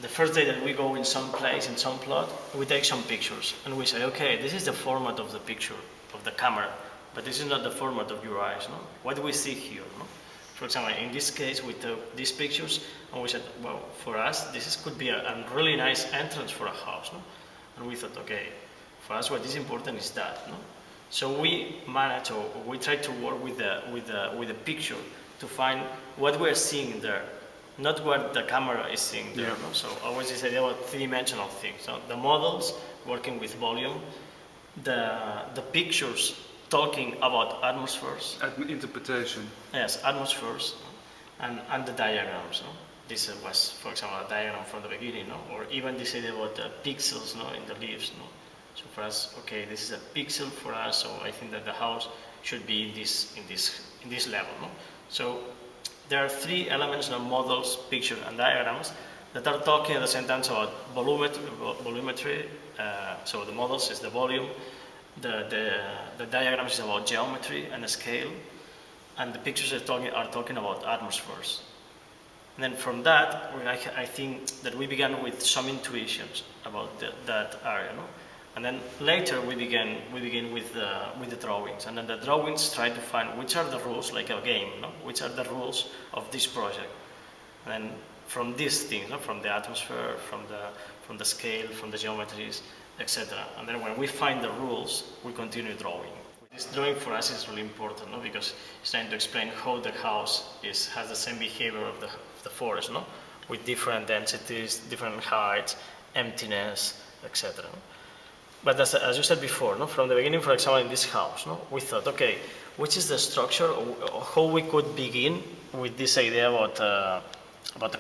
the first day that we go in some place, in some plot, we take some pictures and we say, okay, this is the format of the picture, of the camera, but this is not the format of your eyes, no? What do we see here, no? For example, in this case, we took these pictures and we said, well, for us, could be a really nice entrance for a house, no? And we thought, okay, for us, what is important is that, no? So we managed, or we tried to work with the picture to find what we're seeing there, not what the camera is seeing there. Yeah. No? So always this idea about three-dimensional things. So the models working with volume, the pictures talking about atmospheres. Interpretation. Yes, atmospheres, and the diagrams. No? This was, for example, a diagram from the beginning, no? Or even this idea about the pixels, no, in the leaves. No? So for us, okay, this is a pixel for us. So I think that the house should be in this level. No? So there are three elements, no, models, pictures, and diagrams that are talking at the same time about volumetry. So the models is the volume, the diagrams is about geometry and scale, and the pictures are talking about atmospheres. And then from that, I think that we began with some intuitions about that area, no? And then later we begin with the drawings, and then the drawings try to find which are the rules, like a game, no? Which are the rules of this project. And then from these things, no? From the atmosphere, from the scale, from the geometries, etc. And then when we find the rules, we continue drawing. This drawing for us is really important, no? Because it's trying to explain how the house has the same behavior of the forest, no? With different densities, different heights, emptiness, etc. But as you said before, no? From the beginning, for example, in this house, no? We thought, okay, which is the structure, or how we could begin with this idea about a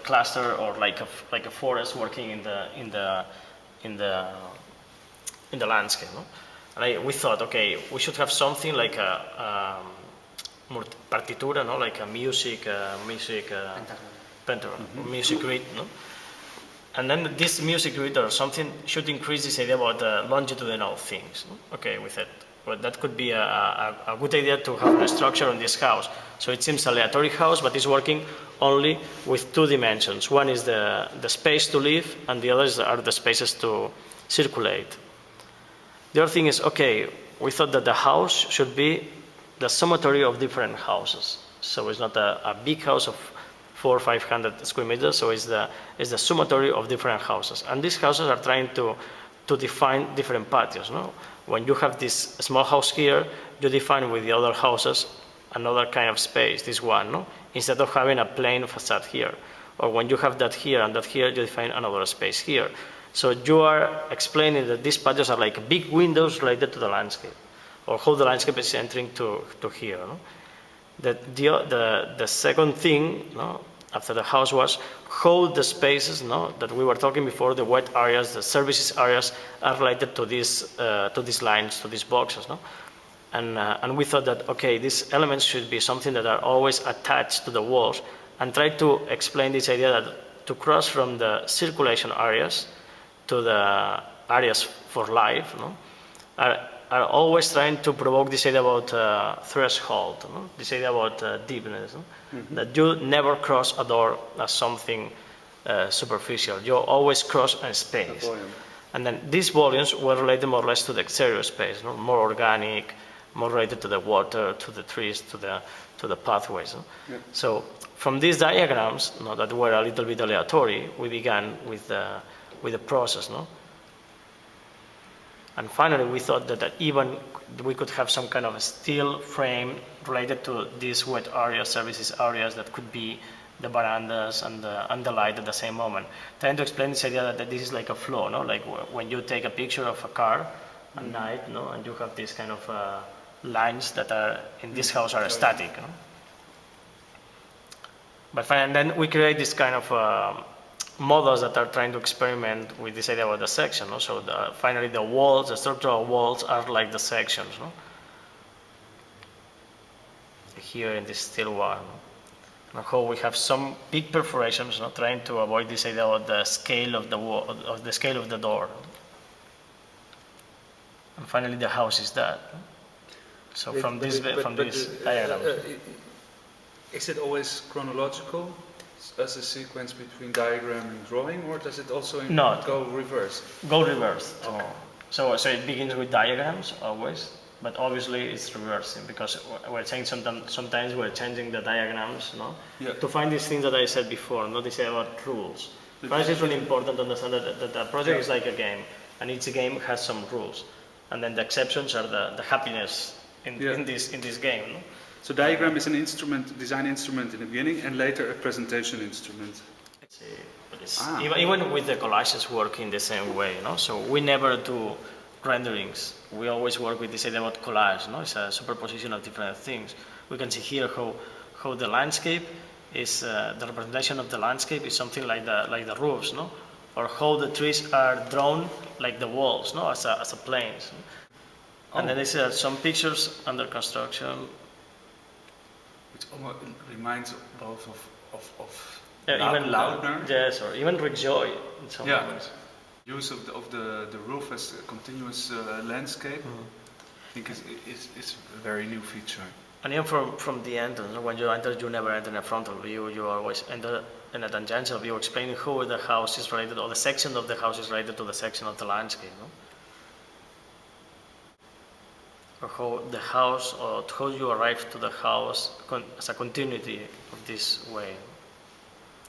cluster, or like a forest working in the landscape, no? And we thought, okay, we should have something like a partitura, no? Like a music pentagram, music grid, no? And then this music grid or something should increase this idea about longitudinal things. No? Okay, with it. But that could be a good idea to have a structure on this house. So it seems aleatory house, but it's working only with two dimensions. One is the space to live, and the others are the spaces to circulate. The other thing is, okay, we thought that the house should be the summatory of different houses. So it's not a big house of 400 or 500 square meters, so it's the summatory of different houses. And these houses are trying to define different patios. No? When you have this small house here, you define with the other houses another kind of space, this one, no? Instead of having a plain facade here. Or when you have that here and that here, you define another space here. So you are explaining that these patios are like big windows related to the landscape, or how the landscape is entering to here. No? The second thing, no, after the house was how the spaces, no, that we were talking before, the wet areas, the services areas, are related to these lines, to these boxes. No? And we thought that, okay, these elements should be something that are always attached to the walls, and try to explain this idea that to cross from the circulation areas to the areas for life, no, are always trying to provoke this idea about threshold, no? This idea about deepness, no? Mm-hmm. That you never cross a door as something superficial. You always cross a space. And then these volumes were related more or less to the exterior space, no? More organic, more related to the water, to the trees, to the pathways. No? Yeah. So from these diagrams, no, that were a little bit aleatory, we began with the process, no? And finally, we thought that even we could have some kind of a steel frame related to these wet areas, services areas, that could be the verandas and the light at the same moment. Trying to explain this idea that this is like a flow, no? Like when you take a picture of a car at night, no? And you have these kind of lines that are in this house are static. No? But finally, and then we create this kind of models that are trying to experiment with this idea about the section. No? So finally the walls, the structural walls are like the sections. No? Here in this steel wall. No? And how we have some big perforations, no? Trying to avoid this idea about the scale of the wall, of the scale of the door. And finally the house is that. No? So from this diagram. Is it always chronological? as a sequence between diagram and drawing, or does it also No. go reverse? Go reverse. So it begins with diagrams always, but obviously it's reversing because we're changing sometimes we're changing the diagrams, no? Yeah. To find these things that I said before, not to say about rules. For us, it's really important to understand that the project is like a game, and each game has some rules, and then the exceptions are the happiness in this game. No? So diagram is an instrument, design instrument in the beginning, and later a presentation instrument. Even with the collages work in the same way, no? So we never do renderings. We always work with this idea about collage, no? It's a superposition of different things. We can see here how the landscape is, the representation of the landscape is something like the roofs, no? Or how the trees are drawn like the walls, no? As a planes. No? And then there's some pictures under construction. Which almost reminds both of even Lautner. Yes, or even Rick Joy in some moments. Use of the roof as a continuous landscape. I think it's a very new feature. And even from the entrance, when you enter, you never enter in a frontal view. You always enter in a tangential view, explaining how the house is related, or the section of the house is related to the section of the landscape. No? Or how the house, or how you arrive to the house as a continuity of this way.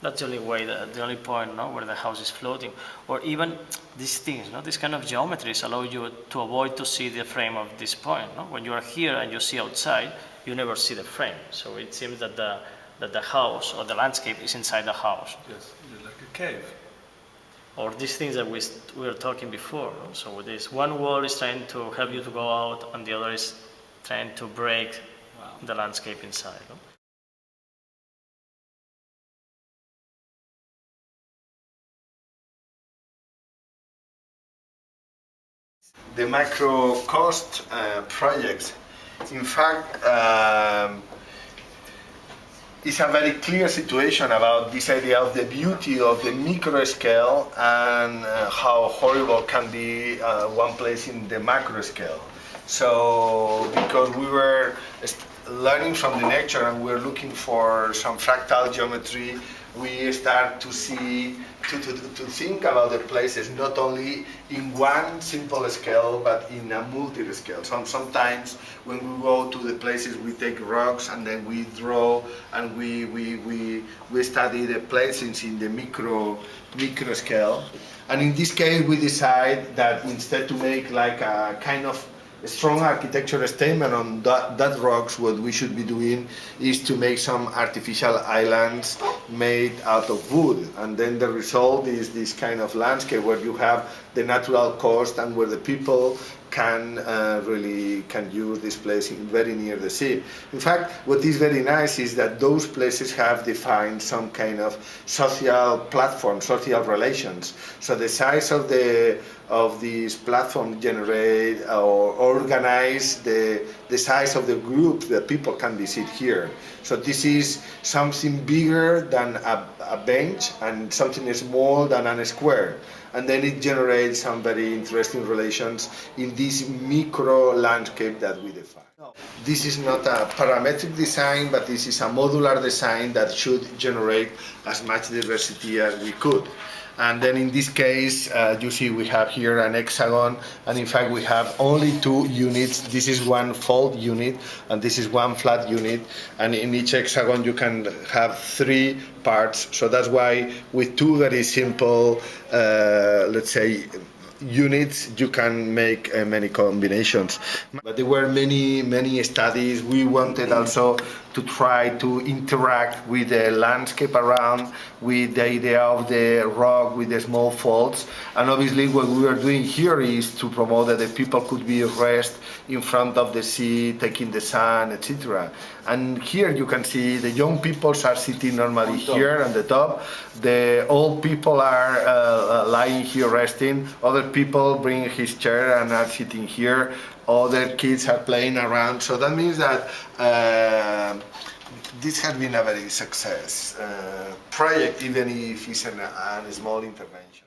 That's the only way, the only point, no, where the house is floating. Or even these things, no, these kind of geometries allow you to avoid to see the frame of this point. No? When you are here and you see outside, you never see the frame. So it seems that the house or the landscape is inside the house. Yes, like a cave. Or these things that we were talking before. No? So this one wall is trying to help you to go out, and the other is trying to break the landscape inside. No? The micro cost projects, in fact, is a very clear situation about this idea of the beauty of the micro scale and how horrible can be one place in the macro scale. So, because we were learning from the nature and we're looking for some fractal geometry, we start to see, to think about the places not only in one simple scale, but in a multi-scale. Sometimes when we go to the places, we take rocks and then we draw and we study the places in the micro scale. And in this case, we decide that instead to make like a kind of strong architectural statement on that rocks, what we should be doing is to make some artificial islands made out of wood, and then the result is this kind of landscape where you have the natural coast and where the people can use this place very near the sea. In fact, what is very nice is that those places have defined some kind of social platform, social relations. So the size of these platforms generate or organize the size of the group that people can visit here. So this is something bigger than a bench and something small than a square. And then it generates some very interesting relations in this micro landscape that we define. This is not a parametric design, but this is a modular design that should generate as much diversity as we could. And then in this case, you see we have here an hexagon, and in fact we have only two units. This is one fold unit, and this is one flat unit, and in each hexagon you can have three parts. So that's why with two very simple, let's say, units, you can make many combinations. But there were many studies. We wanted also to try to interact with the landscape around, with the idea of the rock, with the small folds. And obviously what we are doing here is to promote that the people could be rest in front of the sea, taking the sun, etc. And here you can see the young people are sitting normally here on the top. The old people are lying here resting. Other people bring his chair and are sitting here. Other kids are playing around. So that means that this has been a very success project, even if it's a small intervention.